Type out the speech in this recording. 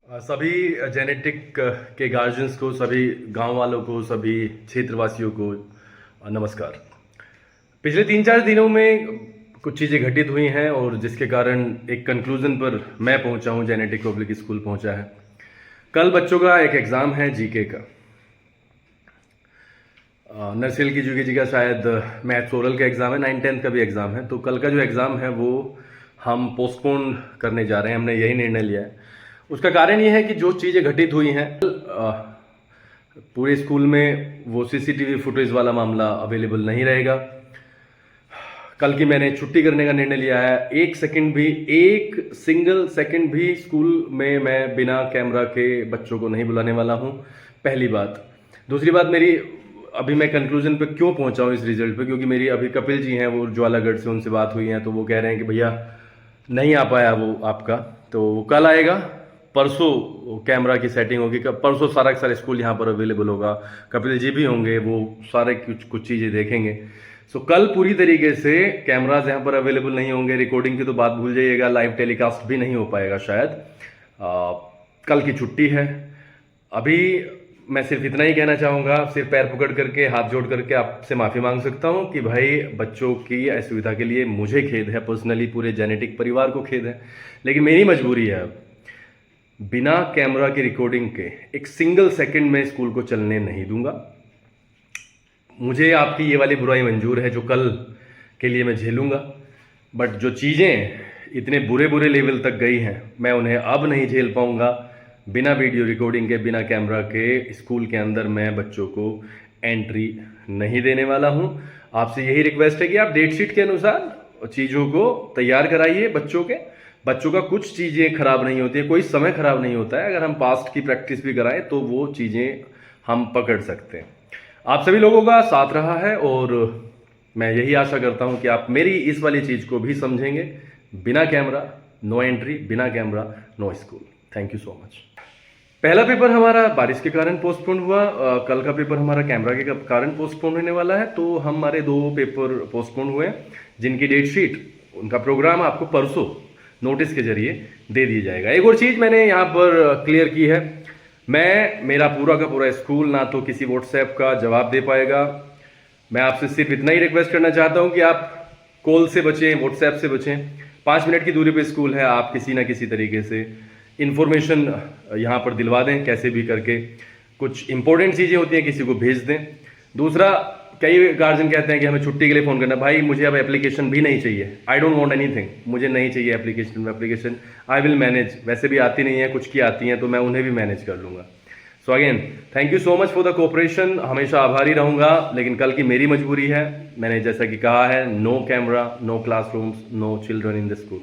सभी जेनेटिक के गार्जियंस को, सभी गांव वालों को, सभी क्षेत्रवासियों को नमस्कार। पिछले 3-4 दिनों में कुछ चीज़ें घटित हुई हैं और जिसके कारण एक कंक्लूजन पर मैं पहुंचा हूं, जेनेटिक पब्लिक स्कूल पहुंचा है। कल बच्चों का एक एग्ज़ाम है जीके का, नर्सरी की जी का शायद मैथ्स ओरल का एग्ज़ाम है, 9-10 का भी एग्ज़ाम है। तो कल का जो एग्ज़ाम है वो हम पोस्टपोन करने जा रहे हैं, हमने यही निर्णय लिया है। उसका कारण ये है कि जो चीज़ें घटित हुई हैं, पूरे स्कूल में वो सीसीटीवी फुटेज वाला मामला अवेलेबल नहीं रहेगा। कल की मैंने छुट्टी करने का निर्णय लिया है। एक सिंगल सेकंड भी स्कूल में मैं बिना कैमरा के बच्चों को नहीं बुलाने वाला हूं, पहली बात। दूसरी बात, अभी मैं कंक्लूजन पे क्यों पहुंचा हूं इस रिजल्ट पे, क्योंकि मेरी अभी कपिल जी हैं, वो ज्वालागढ़ से, उनसे बात हुई है, तो वो कह रहे हैं कि भैया नहीं आ पाया वो आपका, तो वो कल आएगा। परसों कैमरा की सेटिंग होगी, परसों सारा स्कूल यहाँ पर अवेलेबल होगा, कपिल जी भी होंगे, वो सारे कुछ चीज़ें देखेंगे। सो कल पूरी तरीके से कैमराज यहाँ पर अवेलेबल नहीं होंगे। रिकॉर्डिंग की तो बात भूल जाइएगा, लाइव टेलीकास्ट भी नहीं हो पाएगा शायद। कल की छुट्टी है। अभी मैं सिर्फ इतना ही कहना चाहूँगा, सिर्फ पैर पकड़ करके, हाथ जोड़ करके आपसे माफ़ी मांग सकता हूँ कि भाई बच्चों की असुविधा के लिए मुझे खेद है, पर्सनली पूरे जेनेटिक परिवार को खेद है, लेकिन मेरी मजबूरी है। अब बिना कैमरा की रिकॉर्डिंग के एक सिंगल सेकंड में स्कूल को चलने नहीं दूंगा। मुझे आपकी ये वाली बुराई मंजूर है जो कल के लिए मैं झेलूंगा, बट जो चीज़ें इतने बुरे लेवल तक गई हैं, मैं उन्हें अब नहीं झेल पाऊंगा। बिना वीडियो रिकॉर्डिंग के, बिना कैमरा के स्कूल के अंदर मैं बच्चों को एंट्री नहीं देने वाला हूं। आपसे यही रिक्वेस्ट है कि आप डेट शीट के अनुसार चीज़ों को तैयार कराइए। बच्चों का कुछ चीज़ें खराब नहीं होती है, कोई समय खराब नहीं होता है। अगर हम पास्ट की प्रैक्टिस भी कराएं तो वो चीज़ें हम पकड़ सकते हैं। आप सभी लोगों का साथ रहा है और मैं यही आशा करता हूं कि आप मेरी इस वाली चीज़ को भी समझेंगे। बिना कैमरा नो एंट्री, बिना camera no school. Thank you so much. पहला पेपर हमारा बारिश के कारण पोस्टपोन हुआ। कल का पेपर हमारा कैमरा के कारण पोस्टपोन होने वाला है। तो हमारे 2 पेपर पोस्टपोन हुए, जिनकी डेट शीट, उनका प्रोग्राम आपको परसों नोटिस के जरिए दे दी जाएगा। एक और चीज़ मैंने यहाँ पर क्लियर की है, मेरा पूरा का पूरा स्कूल ना तो किसी व्हाट्सएप का जवाब दे पाएगा। मैं आपसे सिर्फ इतना ही रिक्वेस्ट करना चाहता हूँ कि आप कॉल से बचें, व्हाट्सएप से बचें। 5 मिनट की दूरी पे स्कूल है, आप किसी ना किसी तरीके से इन्फॉर्मेशन यहाँ पर दिलवा दें, कैसे भी करके। कुछ इंपॉर्टेंट चीज़ें होती हैं, किसी को भेज दें। दूसरा, कई गार्जियन कहते हैं कि हमें छुट्टी के लिए फ़ोन करना। भाई मुझे अब एप्लीकेशन भी नहीं चाहिए, आई डोंट वांट एनीथिंग, मुझे नहीं चाहिए एप्लीकेशन आई विल मैनेज। वैसे भी आती नहीं है, कुछ की आती हैं तो मैं उन्हें भी मैनेज कर लूँगा। So again thank you so much for the cooperation. हमेशा आभारी रहूँगा, लेकिन कल की मेरी मजबूरी है। मैंने जैसा कि कहा है, no camera, no classrooms, no children in the school.